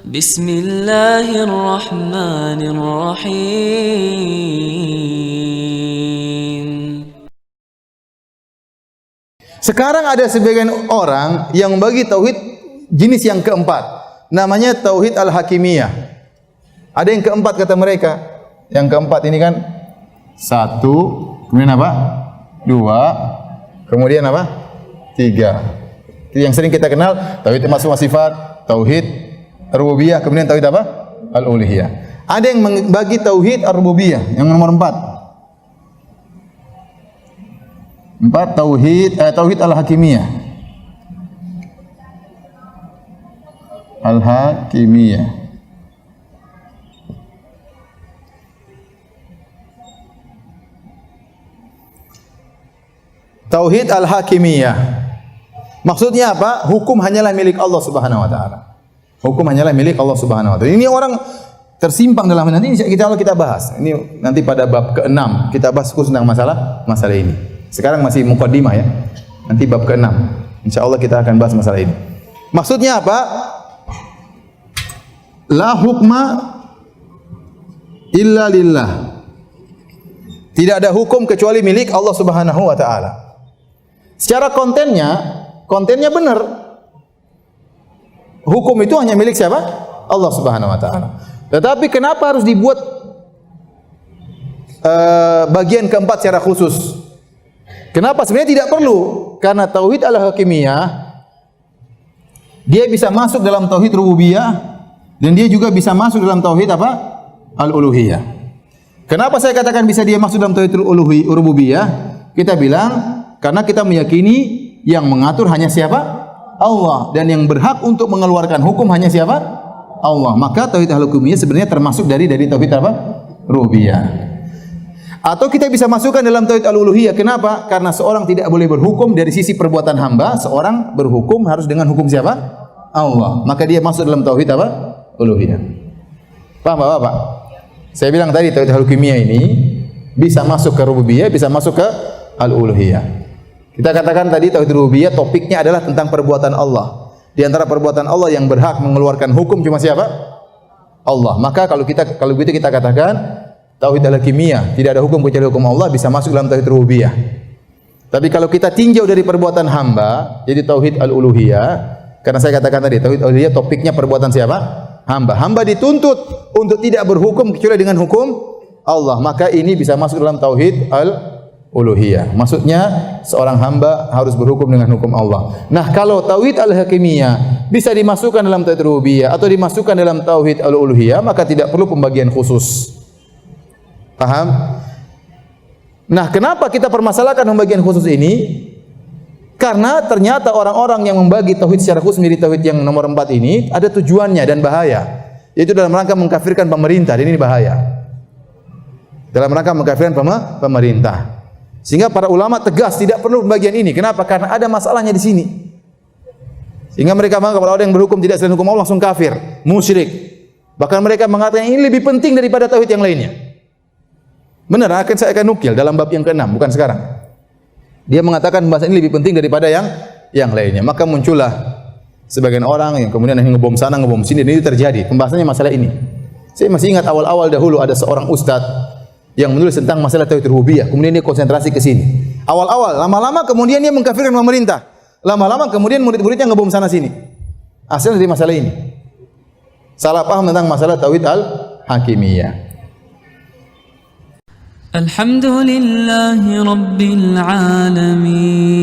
Bismillahirrahmanirrahim. Sekarang ada sebagian orang yang membagi tauhid jenis yang keempat, namanya tauhid al-hakimiyah. Ada yang keempat kata mereka. Yang keempat ini kan satu, kemudian apa? Dua, kemudian apa? Tiga. Itu yang sering kita kenal, tauhid asma sifat, tauhid rububiyah, kemudian tauhid apa? Al-uluhiyah. Ada yang membagi tauhid ar-rububiyah yang nomor empat. Empat, tauhid al-hakimiyah. Al-hakimiyah. Tauhid al-hakimiyah. Maksudnya apa? Hukum hanyalah milik Allah Subhanahu wa taala. Hukum hanyalah milik Allah Subhanahu wa taala. Ini orang tersimpang dalam nanti insya Allah kita bahas. Ini nanti pada bab ke-6 kita bahas khusus tentang masalah ini. Sekarang masih muqaddimah ya. Nanti bab ke-6. Insyaallah kita akan bahas masalah ini. Maksudnya apa? La hukma illa lillah. Tidak ada hukum kecuali milik Allah Subhanahu wa taala. Secara kontennya benar. Hukum itu hanya milik siapa? Allah Subhanahu wa taala. Tetapi kenapa harus dibuat bagian keempat secara khusus? Kenapa? Sebenarnya tidak perlu. Karena tauhid al-hakimiyah dia bisa masuk dalam tauhid rububiyah dan dia juga bisa masuk dalam tauhid apa? Al-uluhiyah. Kenapa saya katakan bisa dia masuk dalam tauhid rububiyah? Kita bilang karena kita meyakini yang mengatur hanya siapa? Allah, dan yang berhak untuk mengeluarkan hukum hanya siapa? Allah. Maka tauhid al-hakimiyah sebenarnya termasuk dari tauhid apa? Rububiyah. Atau kita bisa masukkan dalam tauhid al-uluhiyah. Kenapa? Karena seorang tidak boleh berhukum dari sisi perbuatan hamba, seorang berhukum harus dengan hukum siapa? Allah. Maka dia masuk dalam tauhid apa? Uluhiyah. Paham Bapak? Saya bilang tadi tauhid al-hakimiyah ini bisa masuk ke rububiyah, bisa masuk ke al-uluhiyah. Kita katakan tadi tauhid rububiyah topiknya adalah tentang perbuatan Allah. Di antara perbuatan Allah yang berhak mengeluarkan hukum cuma siapa? Allah. Maka kalau begitu kita katakan tauhid al-hakimiyah tidak ada hukum kecuali hukum Allah bisa masuk dalam tauhid rububiyah. Tapi kalau kita tinjau dari perbuatan hamba, jadi tauhid al-uluhiyah, karena saya katakan tadi tauhid al-uluhiyah topiknya perbuatan siapa? Hamba. Hamba dituntut untuk tidak berhukum kecuali dengan hukum Allah. Maka ini bisa masuk dalam tauhid al-uluhiyah. Maksudnya seorang hamba harus berhukum dengan hukum Allah. Nah, kalau tauhid al-hakimiyah bisa dimasukkan dalam tauhid rububiyah atau dimasukkan dalam tauhid al-uluhiyah, maka tidak perlu pembagian khusus. Paham? Nah, kenapa kita permasalahkan pembagian khusus ini? Karena ternyata orang-orang yang membagi tauhid secara khusus menjadi tauhid yang nomor 4 ini ada tujuannya dan bahaya. Yaitu dalam rangka mengkafirkan pemerintah, dan ini bahaya. Dalam rangka mengkafirkan pemerintah. Sehingga para ulama tegas tidak perlu pembagian ini. Kenapa? Karena ada masalahnya di sini. Sehingga mereka menganggap kalau ada yang berhukum tidak selain hukum Allah langsung kafir, musyrik. Bahkan mereka mengatakan ini lebih penting daripada tauhid yang lainnya. Benar, saya akan nukil dalam bab yang ke-6, bukan sekarang. Dia mengatakan pembahasan ini lebih penting daripada yang lainnya. Maka muncullah sebagian orang yang kemudian ngebom sana, ngebom sini, dan itu terjadi. Pembahasannya masalah ini. Saya masih ingat awal-awal dahulu ada seorang ustaz yang menulis tentang masalah tauhid rububiyah. Kemudian dia konsentrasi ke sini. Awal-awal, lama-lama kemudian dia mengkafirkan pemerintah. Lama-lama kemudian murid-muridnya ngebom sana sini. Hasilnya dari masalah ini. Salah paham tentang masalah tauhid al-hakimiyah. Alhamdulillahi Rabbil Alamin.